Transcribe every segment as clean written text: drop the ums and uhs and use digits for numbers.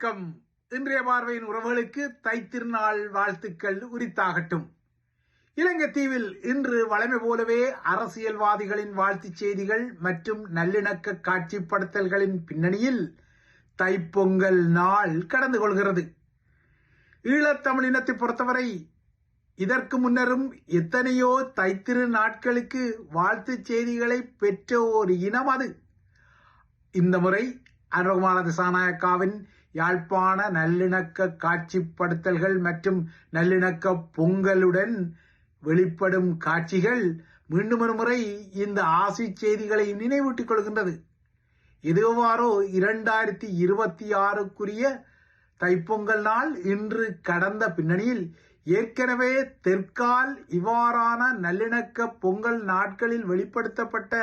வணக்கம். இன்றைய பார்வையின் உறவுகளுக்கு தைத்திருநாள் வாழ்த்துக்கள் உரித்தாகட்டும். இலங்கை தீவில் இன்று வழமை போலவே அரசியல்வாதிகளின் வாழ்த்துச் செய்திகள் மற்றும் நல்லிணக்க காட்சிப்படுத்தல்களின் பின்னணியில் தைப்பொங்கல் நாள் கடந்து கொள்கிறது. ஈழத்தமிழினத்தை பொறுத்தவரை இதற்கு முன்னரும் எத்தனையோ தைத்திரு நாட்களுக்கு வாழ்த்துச் செய்திகளை பெற்ற ஒரு இனம் அது. இந்த முறை அனுரகுமார திசாநாயக்காவின் யாழ்ப்பாண நல்லிணக்க காட்சிப்படுத்தல்கள் மற்றும் நல்லிணக்க பொங்கலுடன் வெளிப்படும் காட்சிகள் மீண்டும் ஒரு முறை இந்த ஆசி செய்திகளை நினைவூட்டிக் கொள்கின்றது. எதுவாரோ 2026க்குரிய தைப்பொங்கல் நாள் இன்று கடந்த பின்னணியில் ஏற்கனவே தெற்கால் இவ்வாறான நல்லிணக்க பொங்கல் நாட்களில் வெளிப்படுத்தப்பட்ட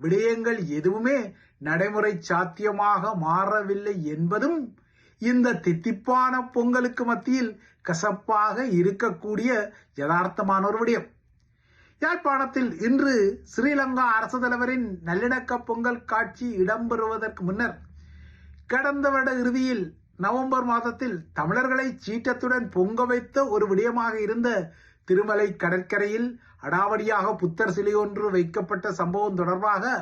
விடயங்கள் எதுவுமே நடைமுறை சாத்தியமாக மாறவில்லை என்பதும் இந்த தித்திப்பான பொங்கலுக்கு மத்தியில் கசப்பாக இருக்கக்கூடிய யதார்த்தமான ஒரு விடயம். யாழ்ப்பாணத்தில் இன்று ஸ்ரீலங்கா அரசு தலைவரின் நல்லிணக்க பொங்கல் காட்சி இடம்பெறுவதற்கு முன்னர் கடந்த வருட இறுதியில் நவம்பர் மாதத்தில் தமிழர்களை சீற்றத்துடன் பொங்க வைத்த ஒரு விடயமாக இருந்த திருமலை கடற்கரையில் அடாவடியாக புத்தர் சிலை ஒன்று வைக்கப்பட்ட சம்பவம் தொடர்பாக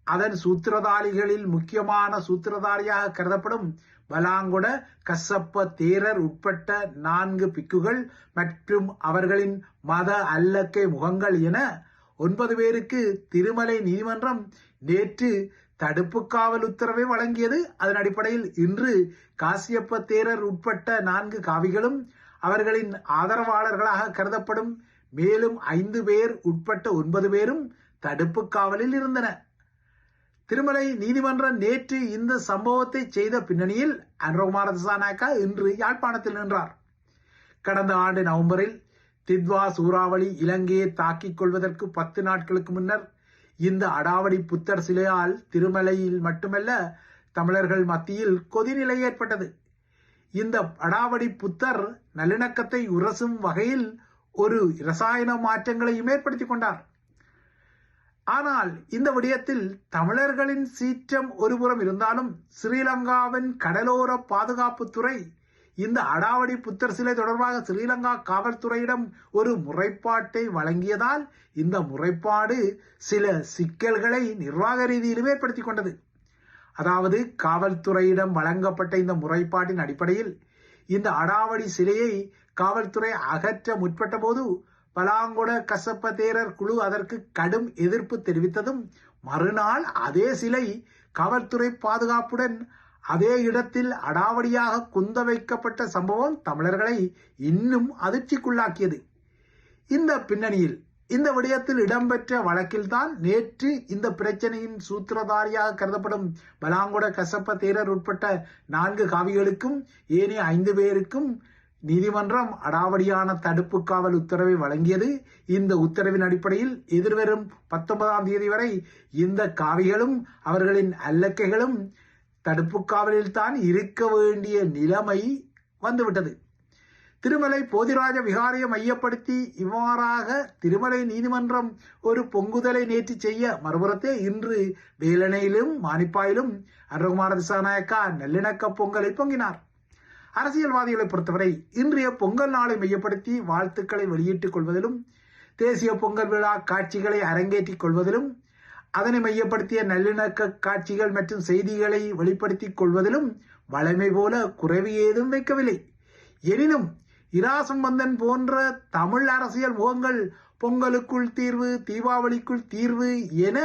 அதன் சூத்திரதாரிகளில் முக்கியமான சூத்திரதாரியாக கருதப்படும் பலாங்கொட கசப்ப தேரர் உட்பட்ட 4 பிக்குகள் மற்றும் அவர்களின் மத அல்லக்கை முகங்கள் என 9 பேருக்கு திருமலை நீதிமன்றம் நேற்று தடுப்பு காவல் உத்தரவை வழங்கியது. அதன் அடிப்படையில் இன்று காசியப்ப தேரர் உட்பட்ட 4 காவிகளும் அவர்களின் ஆதரவாளர்களாக கருதப்படும் மேலும் 5 பேர் உட்பட்ட 9 பேரும் தடுப்பு காவலில் இருந்தனர். திருமலை நீதிமன்றம் நேற்று இந்த சம்பவத்தை செய்த பின்னணியில் அனுரகுமார திசாநாயக்கா இன்று யாழ்ப்பாணத்தில் நின்றார். கடந்த ஆண்டு நவம்பரில் தித்வா சூறாவளி இலங்கையை தாக்கிக் கொள்வதற்கு 10 நாட்களுக்கு முன்னர் இந்த அடாவடி புத்தர் சிலையால் திருமலையில் மட்டுமல்ல தமிழர்கள் மத்தியில் கொதிநிலை ஏற்பட்டது. இந்த அடாவடி புத்தர் நல்லிணக்கத்தை உரசும் வகையில் ஒரு இரசாயன மாற்றங்களையும் ஏற்படுத்திக் கொண்டார். ஆனால் இந்த விடயத்தில் தமிழர்களின் சீற்றம் ஒருபுறம் இருந்தாலும் ஸ்ரீலங்காவின் கடலோர பாதுகாப்புத்துறை இந்த அடாவடி புத்தர் சிலை தொடர்பாக ஸ்ரீலங்கா காவல்துறையிடம் ஒரு முறைப்பாட்டை வழங்கியதால் இந்த முறைப்பாடு சில சிக்கல்களை நிர்வாக ரீதியிலும் ஏற்படுத்தி கொண்டது. அதாவது காவல்துறையிடம் வழங்கப்பட்ட இந்த முறைப்பாட்டின் அடிப்படையில் இந்த அடாவடி சிலையை காவல்துறை அகற்ற முற்பட்ட போது பலாங்கொட கசப்ப தேரர் குழு அதற்கு கடும் எதிர்ப்பு தெரிவித்ததும் மறுநாள் அதே சிலை காவல்துறை பாதுகாப்புடன் அதே இடத்தில் அடாவடியாக குந்த வைக்கப்பட்ட சம்பவம் தமிழர்களை இன்னும் அதிர்ச்சிக்குள்ளாக்கியது. இந்த பின்னணியில் இந்த விடயத்தில் இடம்பெற்ற வழக்கில்தான் நேற்று இந்த பிரச்சனையின் சூத்திரதாரியாக கருதப்படும் பலாங்கொட கசப்ப தேரர் உட்பட்ட 4 காவிகளுக்கும் ஏனைய 5 பேருக்கும் நீதிமன்றம் அடாவடியான தடுப்பு காவல் உத்தரவை வழங்கியது. இந்த உத்தரவின் அடிப்படையில் எதிர்வரும் 19ஆம் தேதி வரை இந்த காவிகளும் அவர்களின் அல்லக்கைகளும் தடுப்பு காவலில் தான் இருக்க வேண்டிய நிலைமை வந்துவிட்டது. திருமலை போதிராஜ விகாரையை மையப்படுத்தி இவ்வாறாக திருமலை நீதிமன்றம் ஒரு பொங்குதலை நேற்று செய்ய மறுபுறத்தே இன்று வேலணையிலும் மானிப்பாயிலும் அனுரகுமார திசாநாயக்கா நல்லிணக்க பொங்கலை பொங்கினார். அரசியல்வாதிகளை பொறுத்தவரை இன்றைய பொங்கல் நாளை மையப்படுத்தி வாழ்த்துக்களை வெளியிட்டுக் கொள்வதிலும் தேசிய பொங்கல் விழா காட்சிகளை அரங்கேற்றிக் கொள்வதிலும் அதனை மையப்படுத்திய நல்லிணக்க காட்சிகள் மற்றும் செய்திகளை வெளிப்படுத்திக் கொள்வதிலும் வழமை போல குறைவு ஏதும் வைக்கவில்லை. எனினும் இராசம்பந்தன் போன்ற தமிழ் அரசியல் முகங்கள் பொங்கலுக்குள் தீர்வு தீபாவளிக்குள் தீர்வு என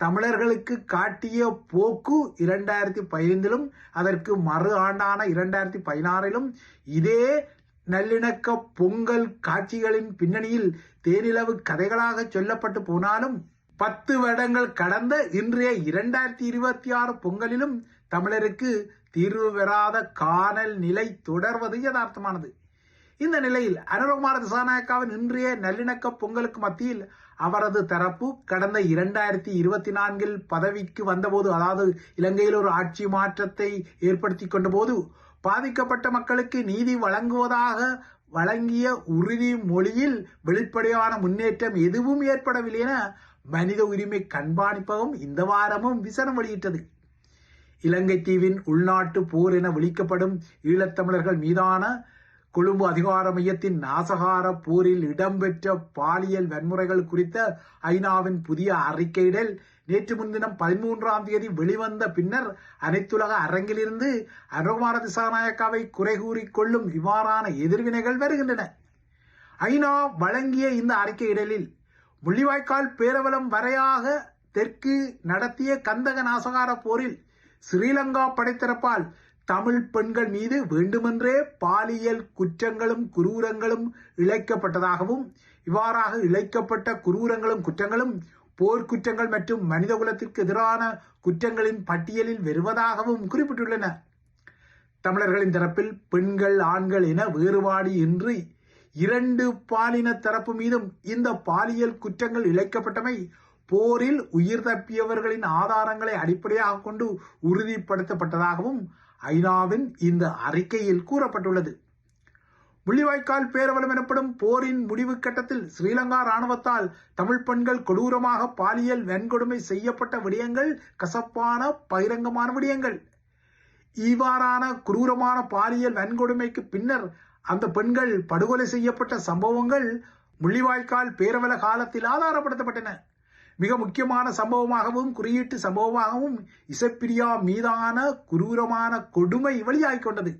தமிழர்களுக்கு காட்டிய போக்கு 2015லும் அதற்கு மறு ஆண்டான 2016லும் இதே நல்லிணக்க பொங்கல் காட்சிகளின் பின்னணியில் தேனிலவு கதைகளாக சொல்லப்பட்டு போனாலும் 10 வருடங்கள் கடந்த இன்றைய 2026 பொங்கலிலும் தமிழருக்கு தீர்வு பெறாத காணல் நிலை தொடர்வது யதார்த்தமானது. இந்த நிலையில் அனுரகுமார திசாநாயக்காவின் இன்றைய நல்லிணக்க பொங்கலுக்கு மத்தியில் அவரது தரப்பு கடந்த 2024 பதவிக்கு வந்தபோது, அதாவது இலங்கையில் ஒரு ஆட்சி மாற்றத்தை ஏற்படுத்தி கொண்ட போது பாதிக்கப்பட்ட மக்களுக்கு நீதி வழங்குவதாக வழங்கிய உறுதிமொழியில் வெளிப்படையான முன்னேற்றம் எதுவும் ஏற்படவில்லை என மனித உரிமை கண்காணிப்பகம் இந்த வாரமும் விசனம் வெளியிட்டது. இலங்கை தீவின் உள்நாட்டு போர் என விளிக்கப்படும் ஈழத்தமிழர்கள் மீதான கொழும்பு அதிகார மையத்தின் நாசகார போரில் இடம்பெற்ற பாலியல் வன்முறைகள் குறித்த ஐநாவின் புதிய அறிக்கையிடல் நேற்று முன்தினம் 13ஆம் தேதி வெளிவந்த பின்னர் அனைத்துலக அரங்கிலிருந்து அனுரகுமார திசாநாயக்காவை குறை கூறிக்கொள்ளும் இவ்வாறான எதிர்வினைகள் வருகின்றன. ஐநா வழங்கிய இந்த அறிக்கையிடலில் முள்ளிவாய்க்கால் பேரவலம் வரையாக தெற்கு நடத்திய கந்தக நாசகார போரில் ஸ்ரீலங்கா படைத்தரப்பால் தமிழ் பெண்கள் மீது வேண்டுமென்றே பாலியல் குற்றங்களும் குரூரங்களும் இழைக்கப்பட்டதாகவும் இவ்வாறாக இழைக்கப்பட்ட குரூரங்களும் குற்றங்களும் போர்க்குற்றங்கள் மற்றும் மனிதகுலத்திற்கு எதிரான குற்றங்களின் பட்டியலில் வருவதாகவும் குறிப்பிட்டுள்ளன. தமிழர்களின் தரப்பில் பெண்கள் ஆண்கள் என வேறுபாடு இன்றி இரண்டு பாலின தரப்பு மீதும் இந்த பாலியல் குற்றங்கள் இழைக்கப்பட்டமை போரில் உயிர் தப்பியவர்களின் ஆதாரங்களை அடிப்படையாக கொண்டு உறுதிப்படுத்தப்பட்டதாகவும் ஐநாவின் இந்த அறிக்கையில் கூறப்பட்டுள்ளது. முள்ளிவாய்க்கால் பேரவலம் எனப்படும் போரின் முடிவு கட்டத்தில் ஸ்ரீலங்கா இராணுவத்தால் தமிழ் பெண்கள் கொடூரமாக பாலியல் வன்கொடுமை செய்யப்பட்ட விடயங்கள் கசப்பான பகிரங்கமான விடயங்கள். இவ்வாறான குரூரமான பாலியல் வன்கொடுமைக்கு பின்னர் அந்த பெண்கள் படுகொலை செய்யப்பட்ட சம்பவங்கள் முள்ளிவாய்க்கால் பேரவல காலத்தில் ஆதாரப்படுத்தப்பட்டன. மிக முக்கியமான சம்பவமாகவும் குறியீட்டு சம்பவமாகவும் இசைப்பிரியா மீதான குரூரமான கொடுமை வெளியாகிக் கொண்டது.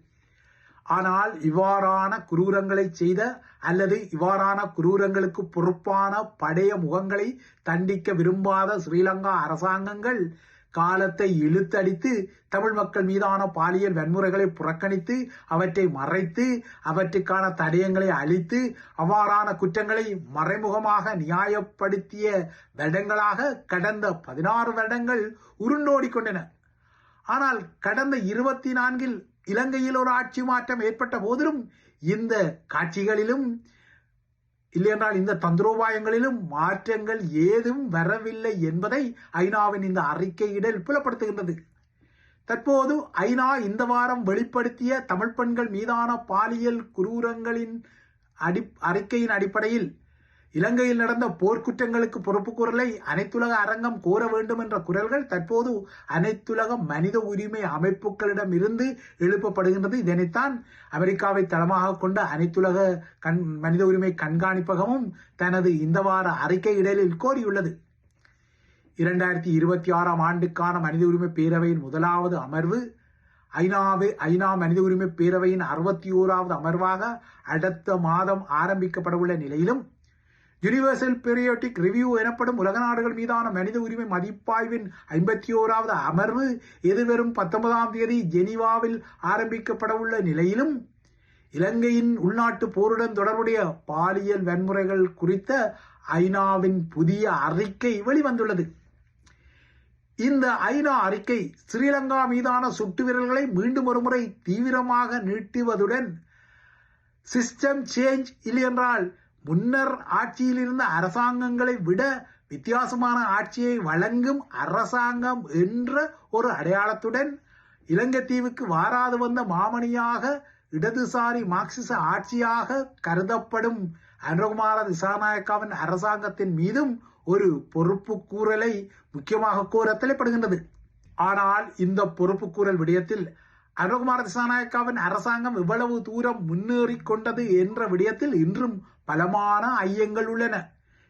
ஆனால் இவ்வாறான குரூரங்களை செய்த அல்லது இவ்வாறான குரூரங்களுக்கு பொறுப்பான படைய முகங்களை தண்டிக்க விரும்பாத ஸ்ரீலங்கா அரசாங்கங்கள் காலத்தை இழுத்தடித்து தமிழ் மக்கள் மீதான பாலியல் வன்முறைகளை புறக்கணித்து அவற்றை மறைத்து அவற்றுக்கான தடயங்களை அழித்து அவ்வாறான குற்றங்களை மறைமுகமாக நியாயப்படுத்திய வருடங்களாக கடந்த 16 வருடங்கள் உருண்டோடிக்கொண்டன. ஆனால் கடந்த 24 இலங்கையில் ஒரு ஆட்சி மாற்றம் ஏற்பட்ட போதிலும் இந்த காட்சிகளிலும் இல்லையென்றால் இந்த தந்திரோபாயங்களிலும் மாற்றங்கள் ஏதும் வரவில்லை என்பதை ஐநாவின் இந்த அறிக்கையிடல் புலப்படுத்துகின்றது. தற்போது ஐநா இந்த வாரம் வெளிப்படுத்திய தமிழ் பெண்கள் மீதான பாலியல் குரூரங்களின் அறிக்கையின் அடிப்படையில் இலங்கையில் நடந்த போர்க்குற்றங்களுக்கு பொறுப்பு கூறலை அனைத்துலக அரங்கம் கோர வேண்டும் என்ற குரல்கள் தற்போது அனைத்துலக மனித உரிமை அமைப்புகளிடம் இருந்து எழுப்பப்படுகின்றது. இதனைத்தான் அமெரிக்காவை தளமாக கொண்ட அனைத்துலக மனித உரிமை கண்காணிப்பகமும் தனது இந்த வார அறிக்கையிடலில் கோரியுள்ளது. 2026ஆம் ஆண்டுக்கான மனித உரிமை பேரவையின் முதலாவது அமர்வு ஐநா மனித உரிமை பேரவையின் 61வது அமர்வாக அடுத்த மாதம் ஆரம்பிக்கப்படவுள்ள நிலையிலும் யுனிவர்சல் பீரியாடிக் ரிவ்யூ எனப்படும் உலக நாடுகள் மீதான மனித உரிமை மதிப்பாய்வின் 51வது அமர்வு எதிர்வரும் 19ஆம் தேதி ஜெனீவாவில் ஆரம்பிக்கப்படவுள்ள நிலையிலும் இலங்கையின் உள்நாட்டு போருடன் தொடர்புடைய பாலியல் வன்முறைகள் குறித்த ஐநாவின் புதிய அறிக்கை வெளிவந்துள்ளது. இந்த ஐநா அறிக்கை ஸ்ரீலங்கா மீதான சுட்டு விரல்களை மீண்டும் ஒருமுறை தீவிரமாக நீட்டுவதுடன் சிஸ்டம் சேஞ்ச் இல்லையென்றால் முன்னர் ஆட்சியில் இருந்த அரசாங்கங்களை விட வித்தியாசமான ஆட்சியை வழங்கும் அரசாங்கம் என்ற ஒரு அடையாளத்துடன் இலங்கை தீவுக்கு வாராது வந்த மாமணியாக இடதுசாரி மார்க்சிச ஆட்சியாக கருதப்படும் அனுரகுமார திசாநாயக்காவின் அரசாங்கத்தின் மீதும் ஒரு பொறுப்பு கூறலை முக்கியமாக கோர தலைப்படுகின்றது. ஆனால் இந்த பொறுப்பு கூறல் விடயத்தில் அனுரகுமார திசாநாயக்காவின் அரசாங்கம் இவ்வளவு தூரம் முன்னேறி கொண்டது என்ற விடயத்தில் இன்றும் பலமான ஐயங்கள் உள்ளன.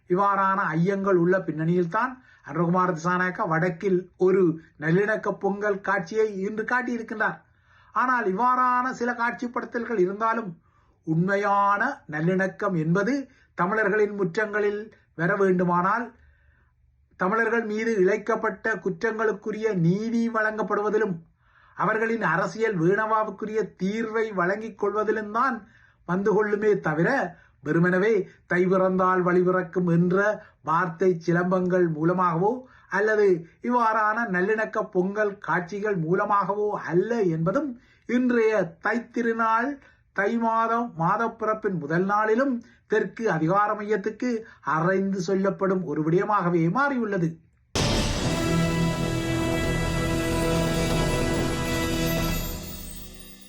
இவ்வாறான ஐயங்கள் உள்ள பின்னணியில் தான் அனுரகுமார திசாநாயக்கா வடக்கில் ஒரு நல்லிணக்க பொங்கல் காட்சியை இன்று காட்டியிருக்கின்றார். ஆனால் இவ்வாறான சில காட்சிப்படுத்தல்கள் இருந்தாலும் உண்மையான நல்லிணக்கம் என்பது தமிழர்களின் முற்றங்களில் வர வேண்டுமானால் தமிழர்கள் மீது இழைக்கப்பட்ட குற்றங்களுக்குரிய நீதி வழங்கப்படுவதிலும் அவர்களின் அரசியல் வீணவாவுக்குரிய தீர்வை வழங்கிக் கொள்வதிலும் தான் வந்து கொள்ளுமே தவிர வெறுமெனவே தை பிறந்தால் வழிபிறக்கும் என்ற வார்த்தை சிலம்பங்கள் மூலமாகவோ அல்லது இவ்வாறான நல்லிணக்க பொங்கல் காட்சிகள் மூலமாகவோ அல்ல என்பதும் இன்றைய தைத்திருநாள் தை மாதப்பிறப்பின் முதல் நாளிலும் தெற்கு அதிகார மையத்துக்கு அறைந்து சொல்லப்படும் ஒரு விடயமாகவே மாறியுள்ளது.